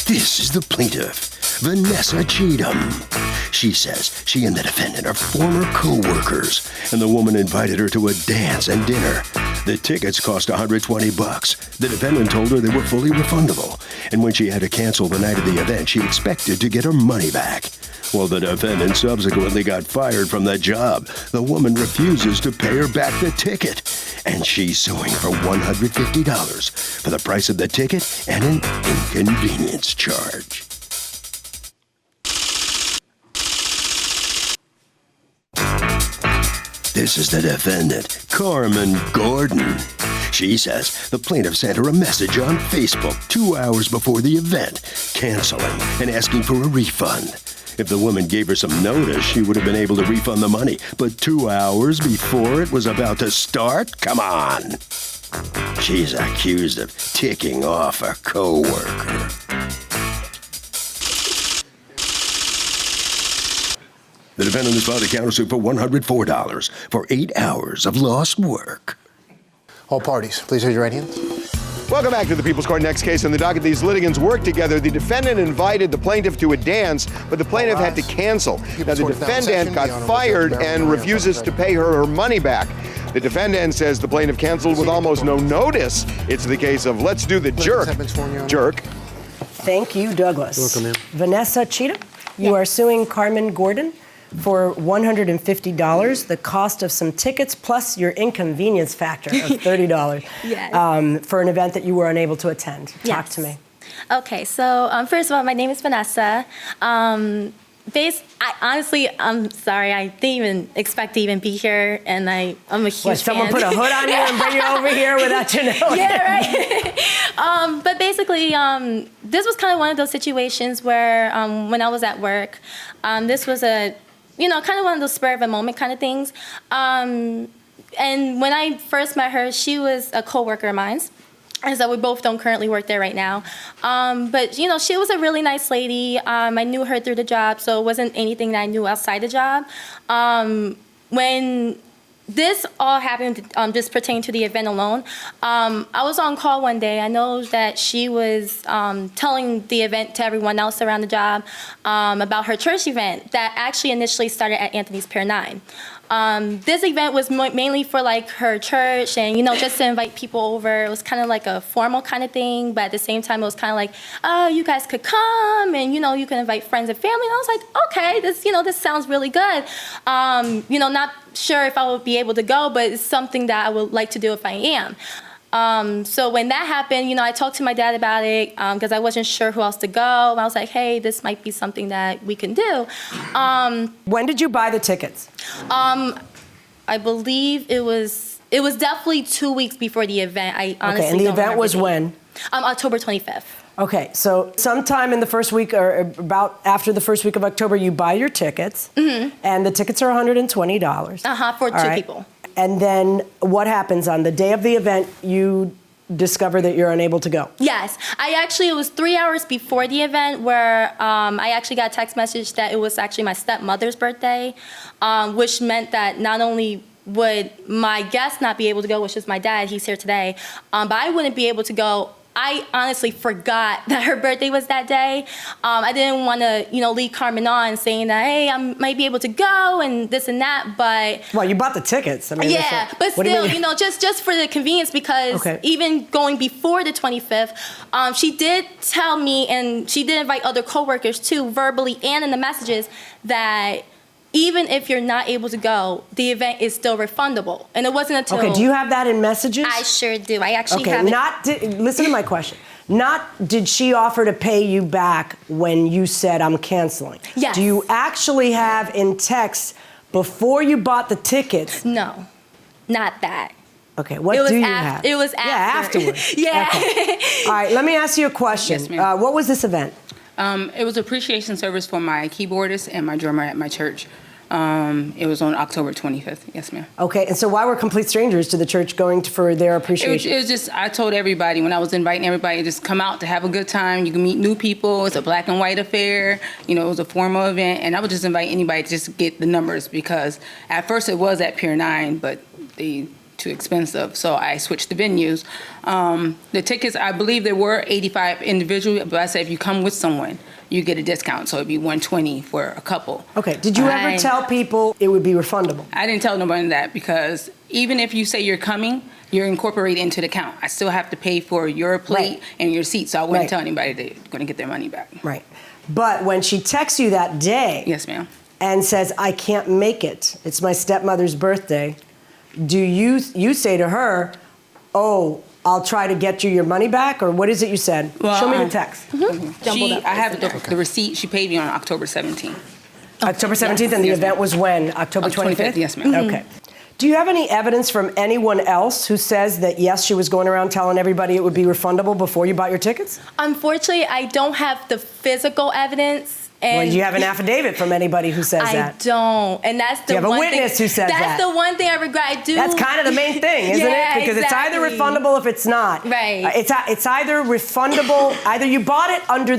This is the plaintiff, Vanessa Cheatham. She says she and the defendant are former co-workers, and the woman invited her to a dance and dinner. The tickets cost $120. The defendant told her they were fully refundable, and when she had to cancel the night of the event, she expected to get her money back. Well, the defendant subsequently got fired from the job. The woman refuses to pay her back the ticket, and she's suing for $150 for the price of the ticket and an inconvenience charge. This is the defendant, Carmen Gordon. She says the plaintiff sent her a message on Facebook 2 hours before the event, canceling and asking for a refund. If the woman gave her some notice, she would have been able to refund the money. But 2 hours before it was about to start? Come on. She's accused of ticking off a co-worker. The defendant has filed a countersuit for $104 for 8 hours of lost work. All parties, please raise your right hands. Welcome back to the People's Court. Next case in the docket. These litigants worked together. The defendant invited the plaintiff to a dance, but the plaintiff had to cancel. Now, the defendant got fired and refuses to pay her money back. The defendant says the plaintiff canceled with almost no notice. It's the case of let's do the jerk. Jerk. Thank you, Douglas. You're welcome, ma'am. Vanessa Cheatham, you are suing Carmen Gordon for $150, the cost of some tickets plus your inconvenience factor of $30 Yes. for an event that you were unable to attend. Talk Yes. to me. Okay, so first of all, my name is Vanessa. I'm sorry, I didn't even expect to even be here, and I'm a huge What, someone fan. put a hood on you and bring you over here without you knowing? Yeah, right. But basically, this was kind of one of those situations where when I was at work, this was kind of one of those spur of a moment kind of things. And when I first met her, she was a coworker of mine. And so we both don't currently work there right now. But, she was a really nice lady. I knew her through the job, so it wasn't anything that I knew outside the job. When this all happened, just pertaining to the event alone, I was on call one day. I know that she was telling the event to everyone else around the job about her church event that actually initially started at Anthony's Pier 9. This event was mainly for like her church and, just to invite people over. It was kind of like a formal kind of thing, but at the same time, it was kind of like, oh, you guys could come and, you can invite friends and family. And I was like, okay, this sounds really good. Not sure if I will be able to go, but it's something that I would like to do if I am. So when that happened, I talked to my dad about it because I wasn't sure who else to go. I was like, hey, this might be something that we can do. When did you buy the tickets? I believe it was definitely 2 weeks before the event. I honestly Okay, and the don't event remember was the date. when? October 25th. Okay, so sometime in the first week or about after the first week of October, you buy your tickets, and the tickets are $120. For All two right. people. And then what happens on the day of the event? You discover that you're unable to go. Yes, it was 3 hours before the event where I actually got a text message that it was actually my stepmother's birthday, which meant that not only would my guest not be able to go, which is my dad, he's here today, but I wouldn't be able to go. I honestly forgot that her birthday was that day. I didn't want to, lead Carmen on saying that, hey, I might be able to go and this and that, but... Well, you bought the tickets. I mean, yeah, but what do you still, mean? just for the convenience, because even going before the 25th, she did tell me, and she did invite other coworkers too, verbally and in the messages, that even if you're not able to go, the event is still refundable. And it wasn't until... Okay, do you have that in messages? I sure do. I actually have it. Listen to my question. Not did she offer to pay you back when you said I'm canceling? Yes. Do you actually have in text before you bought the tickets? No, not that. Okay, what do you have? It was after. Yeah, afterwards. Yeah. Okay. All right, let me ask you a question. Yes, ma'am. What was this event? It was appreciation service for my keyboardist and my drummer at my church. It was on October 25th. Yes, ma'am. Okay, and so why were complete strangers to the church going for their appreciation? It was just, I told everybody when I was inviting everybody, just come out to have a good time. You can meet new people. It's a black and white affair. It was a formal event. And I would just invite anybody to just get the numbers because at first it was at Pier 9, but they too expensive, so I switched the venues. The tickets, I believe there were 85 individually, but I said if you come with someone, you get a discount, so it'd be 120 for a couple. Okay, did you ever tell people it would be refundable? I didn't tell nobody that, because even if you say you're coming, you're incorporated into the count. I still have to pay for your plate and your seat, so I wouldn't tell anybody they're going to get their money back. Right. But when she texts you that day Yes, ma'am. and says, I can't make it, it's my stepmother's birthday, do you say to her, oh, I'll try to get you your money back? Or what is it you said? Well, Show me the text. I have the receipt. She paid me on October 17th. October 17th, and the event was when? October 25th? Yes, ma'am. Okay. Do you have any evidence from anyone else who says that, yes, she was going around telling everybody it would be refundable before you bought your tickets? Unfortunately, I don't have the physical evidence. And Well, do you have an affidavit from anybody who says that? I don't, and that's the Do you have a one witness thing, who says that? That's the one thing I regret. I do. That's kind of the main thing, isn't Yeah, it? Because exactly. it's either refundable if it's not. Right. It's either refundable, either you bought it under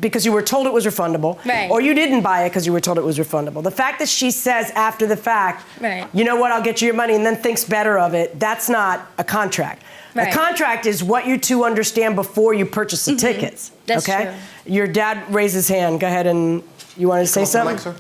because you were told it was refundable, Right. or you didn't buy it because you were told it was refundable. The fact that she says after the fact, Right. you know what, I'll get you your money, and then thinks better of it, that's not a contract. Right. A contract is what you two understand before you purchase the tickets. That's okay? true. Your dad raised his hand. Go ahead, and you wanted to say something? Sir.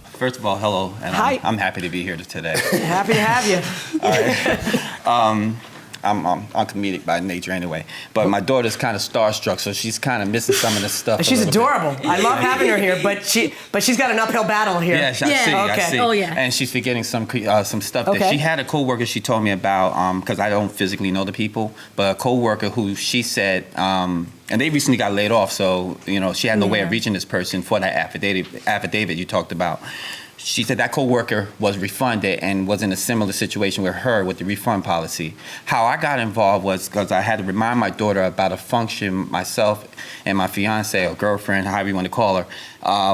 First of all, hello, and Hi. I'm happy to be here today. Happy to have you. All right. I'm comedic by nature anyway, but my daughter's kind of starstruck, so she's kind of missing some of the stuff. a She's little bit. adorable. I love having her here, but she's got an uphill battle here. Yeah, I see. Oh, yeah. And she's forgetting some stuff Okay. that she had a coworker she told me about, because I don't physically know the people, but a coworker who she said, and they recently got laid off, so she had no way of reaching this person for that affidavit you talked about. She said that coworker was refunded and was in a similar situation with her with the refund policy. How I got involved was because I had to remind my daughter about a function myself and my fiance or girlfriend, however you want to call her,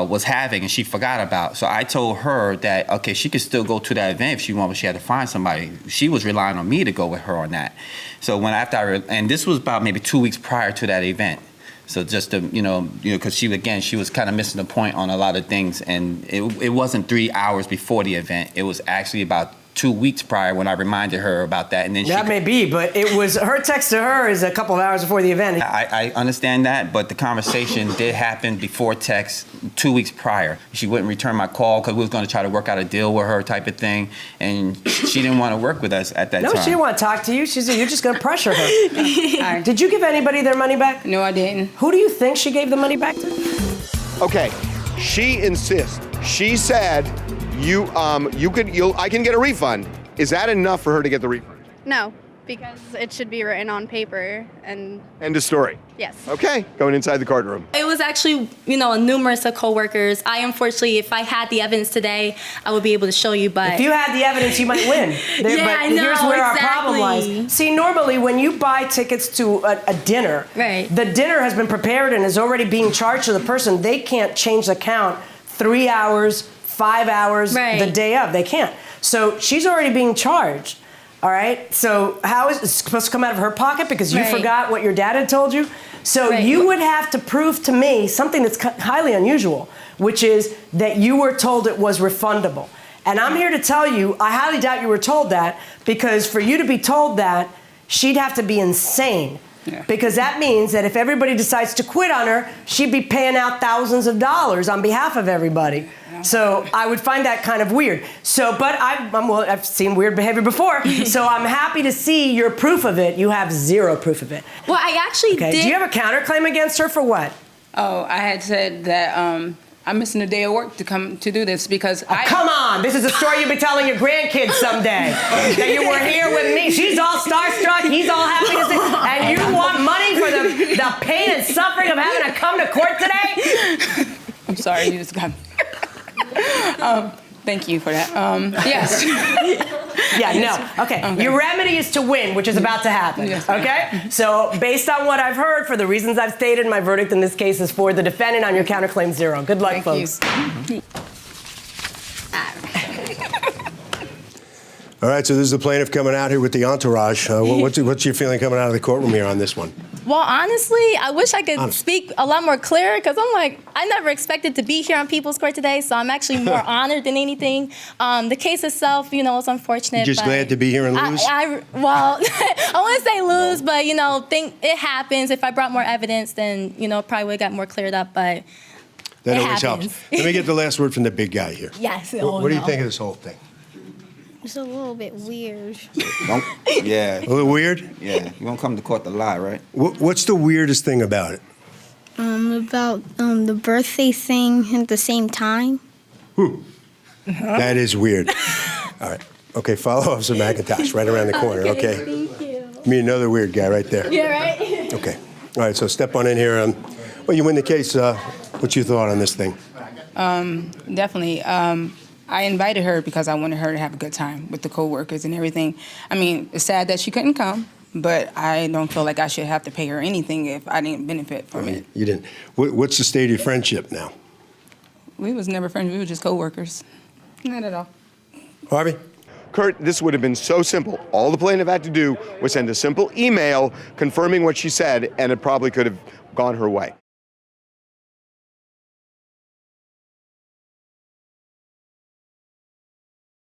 was having, and she forgot about. So I told her that, okay, she could still go to that event if she wanted, but she had to find somebody. She was relying on me to go with her on that. So and this was about maybe 2 weeks prior to that event. So just to, because she was kind of missing the point on a lot of things. And it wasn't 3 hours before the event. It was actually about 2 weeks prior when I reminded her about that. And then That may be, but it was her text to her is a couple of hours before the event. I understand that, but the conversation did happen before text 2 weeks prior. She wouldn't return my call because we was going to try to work out a deal with her type of thing. And she didn't want to work with us at that time. No, she didn't want to talk to you. She said, you're just going to pressure her. Did you give anybody their money back? No, I didn't. Who do you think she gave the money back to? Okay, she insists. She said, I can get a refund. Is that enough for her to get the refund? No, because it should be written on paper and End of story. yes. Okay, going inside the courtroom. It was actually, numerous of coworkers. I unfortunately, if I had the evidence today, I would be able to show you, but If you had the evidence, you might win. But I know, here's where our problem exactly. lies. See, normally when you buy tickets to a dinner, Right. the dinner has been prepared and is already being charged to the person. They can't change the count 3 hours, 5 hours, Right. the day of. They can't. So she's already being charged. All right. So how is it supposed to come out of her pocket because you Right. forgot what your dad had told you? So Right. you would have to prove to me something that's highly unusual, which is that you were told it was refundable. And I'm here to tell you, I highly doubt you were told that, because for you to be told that, she'd have to be insane. Yeah. Because that means that if everybody decides to quit on her, she'd be paying out thousands of dollars on behalf of everybody. So I would find that kind of weird. So, but I've seen weird behavior before, so I'm happy to see your proof of it. You have zero proof of it. well, I actually Okay. did. Do you have a counterclaim against her for what? Oh, I had said that I'm missing a day of work to come to do this because Come on, this is a story you'll be telling your grandkids someday. That you were here with me. She's all starstruck, he's all happy to see, and you want money for the pain and suffering of having to come to court today? I'm sorry, you just got me. Thank you for that. Yes. Yeah, no. Okay. Your remedy is to win, which is about to happen. Yes. Okay? So, based on what I've heard, for the reasons I've stated, my verdict in this case is for the defendant on your counterclaim 0. Good luck, Thank you. folks. All right, so this is the plaintiff coming out here with the entourage. What's your feeling coming out of the courtroom here on this one? Well, honestly, I wish I could speak a lot more clear because I'm like, I never expected to be here on People's Court today, so I'm actually more honored than anything. The case itself, you know, is unfortunate. You're just glad to be here and lose? Well, I wouldn't say lose, but, you know, think it happens. If I brought more evidence, then, you know, probably would have got more cleared up, but that it always happens. helps. Let me get the last word from the big guy here. Yes. What do you think of this whole thing? It's a little bit weird. Yeah. A little weird? Yeah. You won't come to court to lie, right? What's the weirdest thing about it? About the birthday thing at the same time. That is weird. All right. Okay, follow Officer McIntosh right around the corner, okay? Thank you. Me, another weird guy right there. Yeah, right? Okay. All right, so step on in here. Well, you win the case. What's your thought on this thing? Definitely. I invited her because I wanted her to have a good time with the co-workers and everything. I mean, it's sad that she couldn't come, but I don't feel like I should have to pay her anything if I didn't benefit from it. You didn't. What's the state of your friendship now? We was never friends. We were just co-workers. Not at all. Harvey? Kurt, this would have been so simple. All the plaintiff had to do was send a simple email confirming what she said, and it probably could have gone her way.